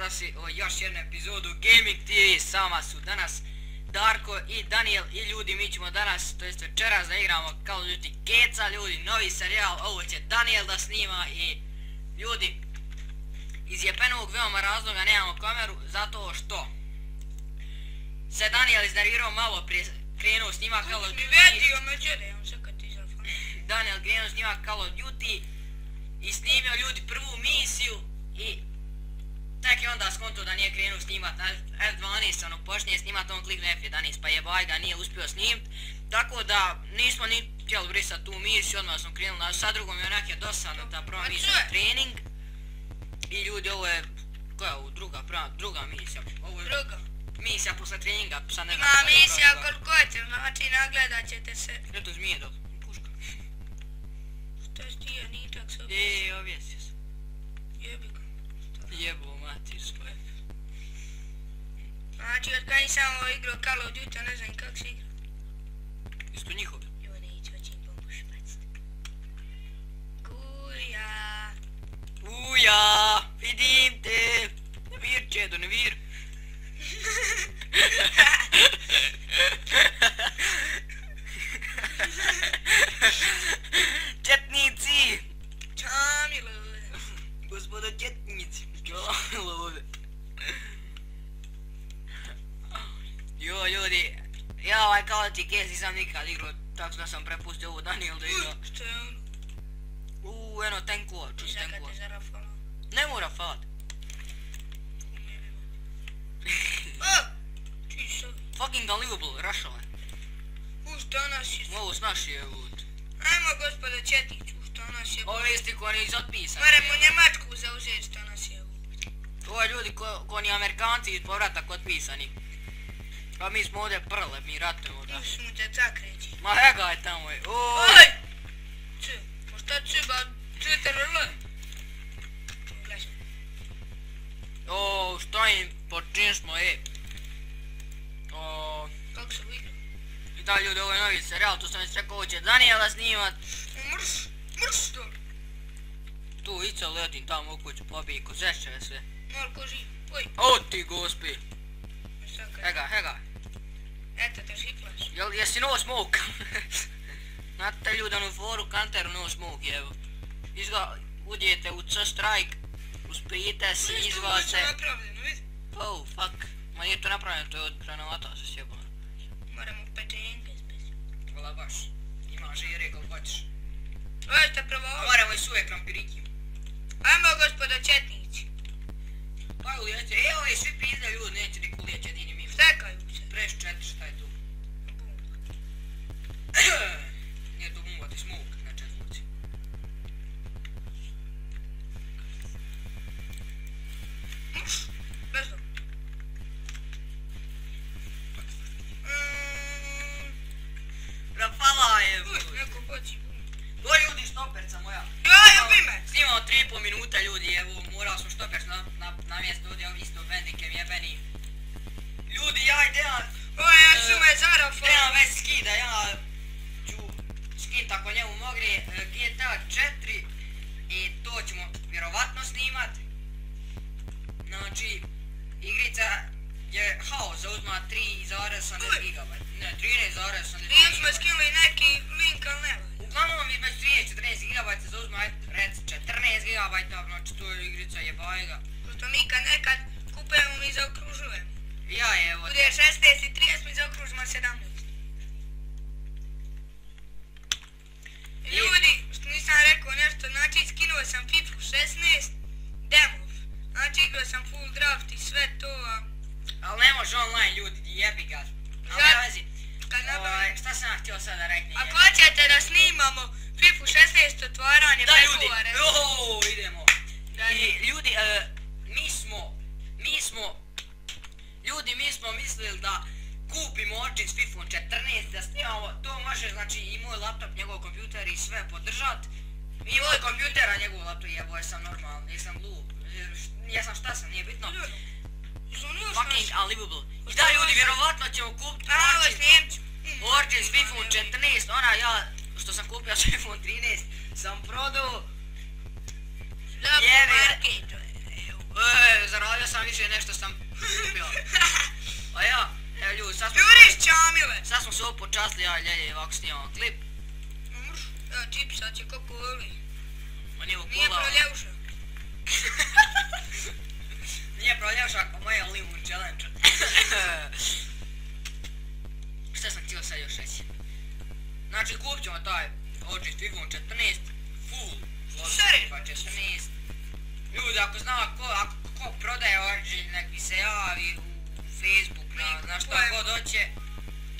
dobrodošli u još jednu epizodu Gaming TV. S vama su danas Darko i Daniel i ljudi, mi ćemo danas, to jest večeras da igramo Call of Duty Keca, ljudi, novi serijal, ovo će Daniel da snima i ljudi, iz jepenovog veoma razloga nemamo kameru, zato što se Daniel iznervirao malo prije krenuo snima Call of Duty. Daniel krenuo snima Call of Duty i snimio ljudi prvu misiju i tek je onda skonto da nije krenuo snimat F12, ono počinje snimat, on klikne F11 pa jebaj ga, nije uspio snimat. Tako da nismo ni htjeli brisat tu misiju, odmah smo krenuli na sad drugom je onak je dosadno ta prva misija trening. I ljudi ovo je, koja je ovo druga misija? Ovo je druga misija posle treninga, sad ne znam. Ima misija koliko će, znači nagledat ćete se. Eto zmije dok, puška. Što je stije, nije tak se ovjesio sam. Jebi ga. Jebo matir svoje. Znači od kada nisam ovo igrao Call of Duty, ne znam kako se igra. Isto njihov. Jo, neću, hoćem pomoć baciti. Kuja. Uja, vidim te. Ne vir, čedo, ne vir. Četnici. Čamilove. Gospodo četnici. Čamilove. Jo, ljudi. Ja ovaj Call of Duty Keca nisam nikad igrao, tako da sam prepustio ovo Daniel da igra. Što je ono? Eno tenkova, čuš tenkova. Čekate za Rafala. Ne mora falat. Čuš ovi. Fucking unbelievable, rašala je. Što nas je? Ovo snaši je ovdje. Ajmo gospodo Četniću, što nas je? Ovo je isti ko oni izotpisan. Moramo Njemačku zauzeti što nas je. Ovo je ljudi ko oni Amerikanci iz povratak otpisani. Pa mi smo ovdje prle, mi ratujemo da. Tu smo te tak reći. Ma hegaj tamo je. Oj! Če, možda če ba, če te rle? Gledaj. Šta im, počin smo, Kako se igra? I da ljudi, ovo je novi serijal, tu sam već rekao, ovo će Daniela snimat. Mrš to. Tu ica letim tamo u kuću, pobij ko zešćeve sve. Marko živ, oj. O ti gospi. Hega. Hega. Eto te šiplaš. Jesi no smoke? Znate ljudi onu foru kanteru no smoke, evo. Udijete u C-strike, uspijete se, izvate. Što je napravljeno, vidi? Oh, fuck. Ma nije to napravljeno, to je od granata se sjebano. Moramo pečenke spesi. Hvala baš. Ima žire kako hoćeš. Vajte prvo ovo. Moramo i suve krampiriki. Ajmo gospodo Četnići. Pa ulijeće, ovo je svi pizde ljudi, neće niko ulijeće jedini mimo. Stekaju se. Preš 4, šta je tu? Nije to bumba, ti smuk na četvrci. Bez to. Rafala je. Neko poći bum. To ljudi štoperca moja. Ja, ljubi me. Snimamo 3,5 minuta ljudi, evo morao sam štoperc na mjesto ovdje isto bendikem jebeni. Ljudi, ja idem. Ja su me zarafali. Trebam već skida, ja ću skid ako njemu mogli GTA 4 i to ćemo vjerovatno snimat. Znači, igrica je haos, zauzma 3,80 GB. Ne, 13,80 GB. Nijem smo skinuli neki link, ali nema. Uglavnom između 13-14 GB zauzma rec 14 GB, znači to je igrica jebajga. Pošto mi kad nekad kupujemo mi zaokružujemo. Ja je evo. Bude 16 i 30 mi zaokružimo 17. Ljudi, što nisam rekao nešto, znači skinuo sam FIFA 16 demov. Znači igrao sam full draft i sve to, Ali ne može online ljudi, jebi ga. Ali ne vezi. Šta sam vam htio sada rekni? Ako hoćete da snimamo FIFA 16 otvaranje pregovore. Da ljudi, idemo. I ljudi, mi smo mislili da kupimo oči s FIFA 14, da snimamo, to može znači i moj laptop, njegov kompjuter i sve podržat. I moj kompjuter, a njegov laptop jebo, jesam normalno, jesam glup, jesam šta sam, nije bitno. Fucking unbelievable. I da ljudi, vjerovatno ćemo kupiti Origin s FIFA 14, ona ja što sam kupio s FIFA 13 sam prodao. Jebe. Zaradio sam više sljedeće nešto sam kupio. A ja, evo ljudi, sad smo se ovo počastili, ja Ljelje ovako snimamo klip. Ja, čipsa će kako voli. On je Nije proljevša. Nije proljevša ako moje limun challenge. Šta sam htio sad još reći? Znači kupit ćemo taj očist iPhone 14 full pa 14. Ljudi ako zna ko prodaje Origin nek mi se javi u Facebook na šta god hoće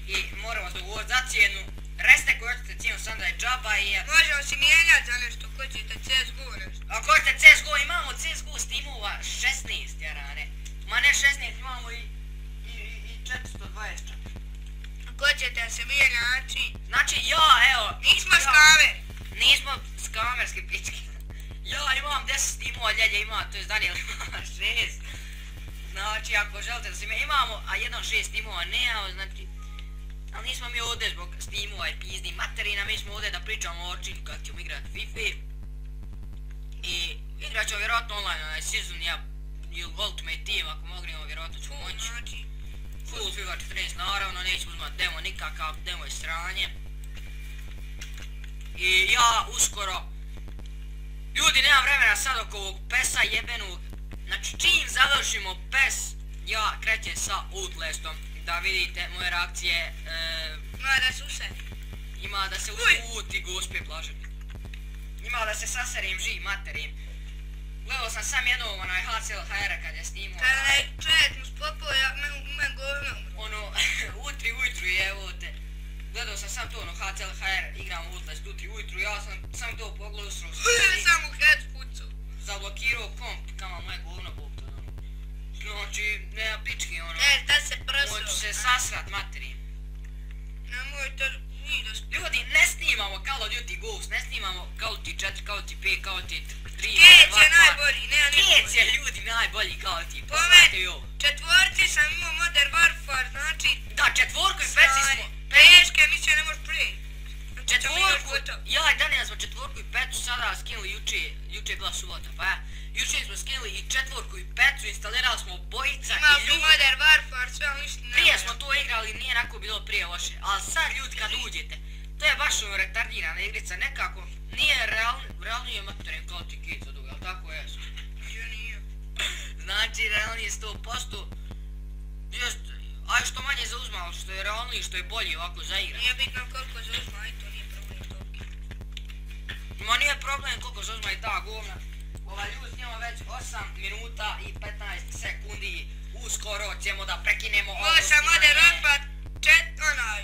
i moramo se ugovoriti za cijenu. Reste koji hoćete cijenu sam da je džaba i... Možemo si mijenjati za nešto, ko ćete CSGO nešto. Ako hoćete CSGO, imamo CSGO Steamova 16 jarane. Ma ne 16, imamo i 420 čak. Ako ćete da se mijenja, znači ja, evo... Nismo skamer. Nismo skamerski pički. Ja imam 10 Steamova, Ljelje ima, to je Daniel ima 6. Znači ako želite da se mijenja, imamo, a jedno 6 Steamova nemamo, znači... Ali nismo mi ovdje zbog Steamova i pizdih materina, mi smo ovdje da pričamo o Originu kako ćemo igrati FIFA. I igrat ćemo vjerojatno online onaj season, ja ili Ultimate Team ako mognemo vjerojatno ću moći. Full FIFA 14 naravno, neću uzmat demo nikakav, demo je sranje. I ja uskoro, ljudi nemam vremena sad oko ovog PES-a jebenog, znači čim završimo PES, ja krećem sa Outlastom. Da vidite moje reakcije, ima da se uti gospe blaženi. Ima da se saserim živ materim. Gledao sam sam jednom onaj HCL-HR kad je snimao. Kada je čovjek mu spopao, ja me govno. Ono, utri ujutru je evo te. Gledao sam sam to ono HCL-HR, igram Outlast utri ujutru, ja sam to pogledao sro. Sam u head pucu. Zablokirao komp, kama moje govno bukto. Znači, nema pički ono. Da se prso. Moću se sasrat materim. Nemoj to vidiš. Ljudi, ne snimamo Call of Duty Ghost, ne snimamo Call of Duty 4, Call of Duty 5, Call of Duty 3, Kec je najbolji, nema ništa. Kec je ljudi najbolji Call of Duty, Po pogledajte i ovo. četvorci sam imao Modern Warfare, znači... Da, četvorku i peci smo. Peške misle ne možeš prije. Četvorku, ja i Daniel smo četvorku i petu sada skinuli juče je bila subota, pa ja. Juče smo skinuli i četvorku i petu, instalirali smo bojica i ljudi. Modern Warfare, sve ali ništa ne. Prije smo to igrali, nije onako bilo prije loše, ali sad ljudi kad uđete, to je baš ono retardirana igrica, nekako nije realnije materijem kao ti kica duga, ali tako jesu. Ja nije. Znači realnije 100%, aj što manje zauzma, ali što je realniji, što je bolji ovako za igra. Nije bitno koliko zauzma, aj to nije problem toliko. Ma nije problem koliko zauzma i ta govna. Ljudi snimamo već 8 minuta i 15 sekundi, uskoro ćemo da prekinemo ovo snimanje. Ovo sam Modern Warfare 4, onaj,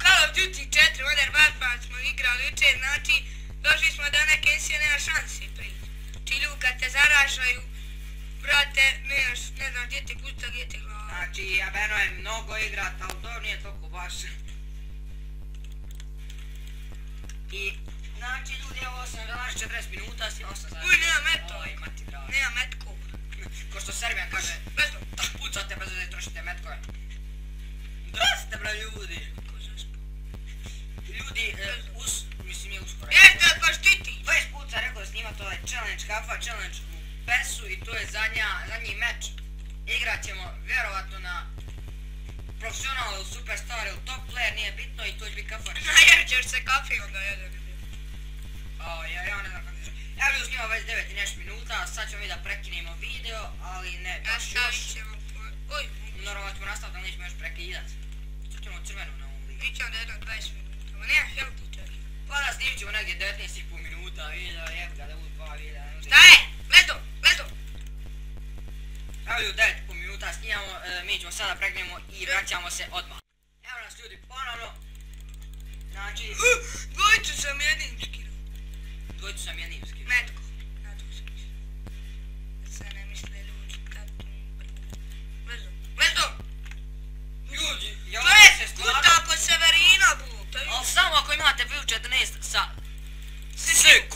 Call of Duty 4 Modern Warfare smo igrali jučer, znači došli smo do neke misije, nema šanse prije. Či ljudi kad te zaražaju, brate, ne znam gdje te puta, gdje te glava. Znači, jebeno je mnogo igrat, ali to nije toliko baš. I, znači ljudi, evo 8:40 minuta, snimao sam sad. Uj, nema meto. Oj, mati drago. Nema metko. Ko što Serbijan kaže, Bezdo. pucate brzo da trošite metkove. Drasite bre ljudi. Ko zaspo? Ljudi, mislim je uskoro. Jeste, ko štiti? 20 puta rekao da snimat ovaj challenge, kafa challenge u PES-u i to je zadnji meč. Igrat ćemo vjerovatno na profesional ili superstar ili top player, nije bitno i to će biti kafa. Jer ćeš se kafi onda jedan. Ja ne znam kako ti želim. Ja bih snimao već 9 i nešto minuta, sad ćemo mi da prekinemo video, ali ne baš još. Nastavit ćemo po... Oj. Normalno ćemo nastaviti, ali nećemo još prekidat. Crtimo crvenu na ovom ligu. Pričam da jedno 20 minuta, ma nema healthy čovjek. Pa da snimit ćemo negdje 19,5 minuta video, jebi ga da budu 2 videa. Šta je? Leto, leto. Evo ljudi 9,5 minuta snimamo, mi ćemo sada prekinemo i vraćamo se odmah. Evo nas ljudi ponovno. Znači... Dvojicu sam jednim skinuo. Dvojicu sam jednim skinuo. Metko. Nadam se mi. Da se ne misle ljudi kako... Leto, leto. Ljudi, ja To je se skuta kod Severina bu. Ali samo ako imate Vue 14 sa SQ,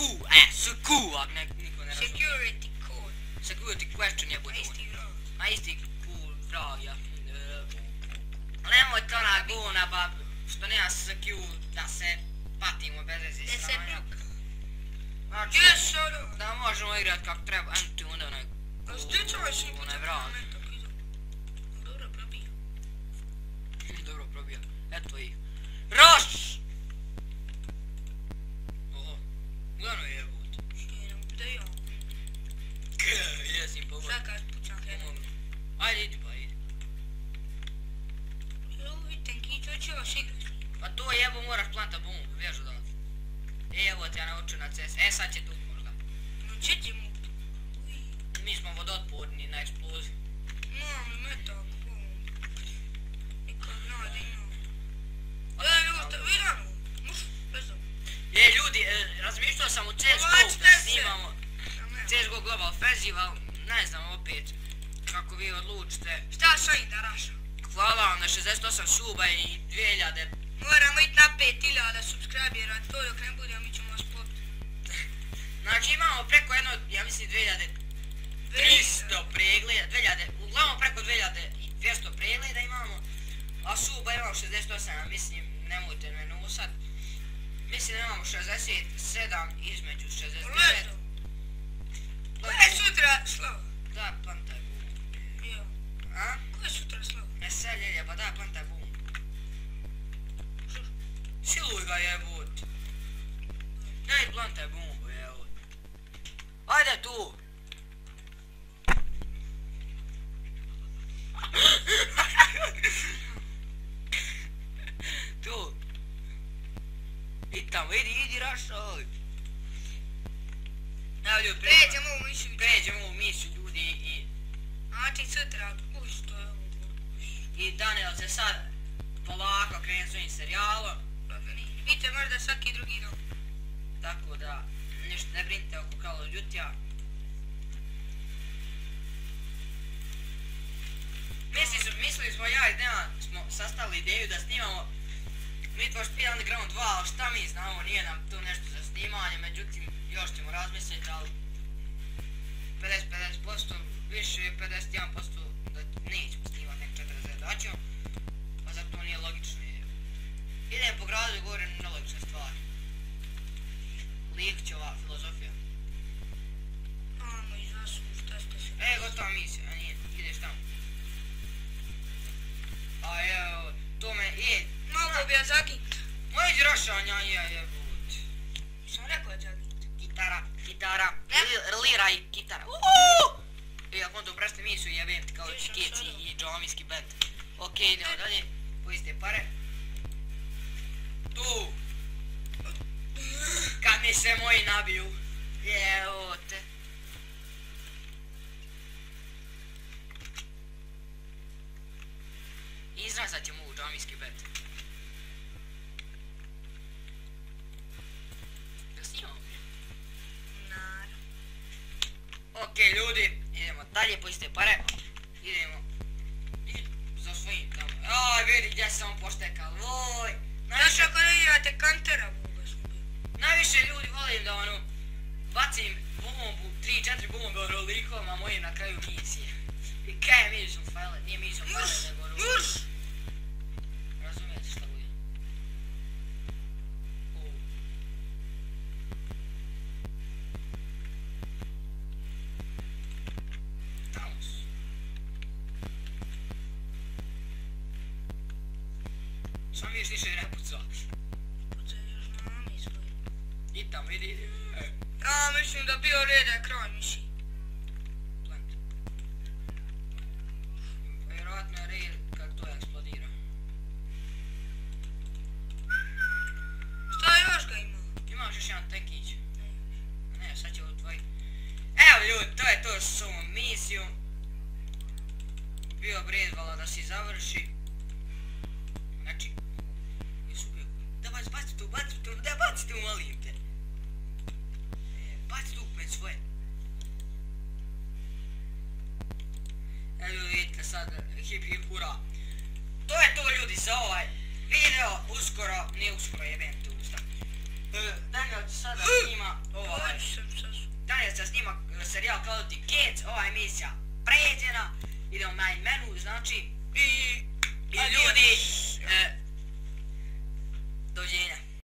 ako niko ne razumije. Security code. Security question je budu. Isti vrag. A isti cool vrag, ja. Nemojte ona govna ba, što nema SQ da se patimo bez veze Da se stranja. bruka. Znači, Yes, ono. da možemo igrat kako treba, eno ti onda onaj A stečaj si Onaj puta vrat. metak, idu. Dobro probija. Dobro probija. Eto ih. Roš! Oho. Gledano je jebut. Škeram, da ja. Jesim pomoć. Čekaj, pucam hene. Ajde idi pa idi. Evo vidite, Kićo će vas igrati. Pa to jebo moraš planta bombu, vježu da. Evo te ja naučio na CS. E sad će tu možda. No če mu? Mi smo vodotporni na eksploziju. Mam, metak, nikad nade imam. Evo, vidano. Muš, bez ovo. Ljudi, razmišljao sam u CSGO da snimamo CSGO Global Offensive, ali ne znam opet kako vi odlučite. Šta šajim da raša? Hvala vam na 68 suba i 2000. Moramo iti na 5000 subscribera, to dok ne bude, mi ćemo vas popiti. Znači imamo preko jedno, ja mislim 2300 pregleda, uglavnom preko 2200 pregleda imamo, a suba imamo 68, mislim, nemojte me nosat. Mislim da imamo 67 između 69. Leto. Ko je sutra slava? Da, plantaj bum. Jo. A? Ko je sutra slava? Ne seljelje, pa da, plantaj bum. Siluj ga jebut. Daj plantaj bumbu jebut. Ajde tu. Tu. I tamo, idi rašaj. Evo ljudi, pređemo u misiju ljudi i... Znači sutra, uš, to je ovo. I Daniel se sad polako krene s ovim serijalom. Vidite možda svaki drugi dan. Tako da, ništa ne brinite oko Call of Duty-a. Mislili smo ja i Dejan smo sastavili ideju da snimamo Need for Speed Underground 2, ali šta mi znamo, nije nam to nešto za snimanje, međutim još ćemo razmisliti, ali 50% više je 51% da nećemo snimati nek 40 daćemo, pa zato to nije logično. Idem po gradu i govorim nelogične stvari. Lijek će ova filozofija. Amo, izvasu, šta ste se... Gotova misija, a nije, ideš tamo. A evo, to me, Mogu bi ja zagint. Moji rašanja je jebut. Sam rekao je zagint. Kitara, liraj kitara. Ako on to uprašte misiju jebem ti kao Čikeci i džomijski band. Ok, idemo dalje, pojiste pare. Tu! Kad mi se moji nabiju. Evo te. Izrazat ćemo u džomijski band. Da snimamo? Naravno. Ok ljudi, idemo dalje, pojiste pare. Idemo. Za svojim tamo. Aj vidi gdje se on poštekal, voj. Znaš ako ne igrate kantera, boga smo. Najviše ljudi volim da ono, bacim bombu, 3-4 bombe od rolikoma mojim na kraju misije. I kaj je mission file, nije mission file nego rolik. Murs! Razumijete šta bude? Tamo su. Sam vidiš više ne puca. Pucaj još mami svoj. I tamo, idi. Ja mislim da bio reda kraj misiji. Plant. Vjerojatno je red kad to eksplodira. Šta još ga ima? Imaš još jedan tankić. Ne, sad će ovo tvoj. Evo ljudi, to je to s ovom misijom. Bio bi red vala da si završi. Znači, da baci tu, da baci tu, molim te. Baci tu med svoje. Evo ljudi, vidite sad, hip hip hura. To je to ljudi za ovaj video, uskoro, nije uskoro jebem tu usta. Daniel će sada snima ovaj, Daniel će snima serijal Call of Duty Kids, ova emisija pređena, idemo na menu, znači, i ljudi,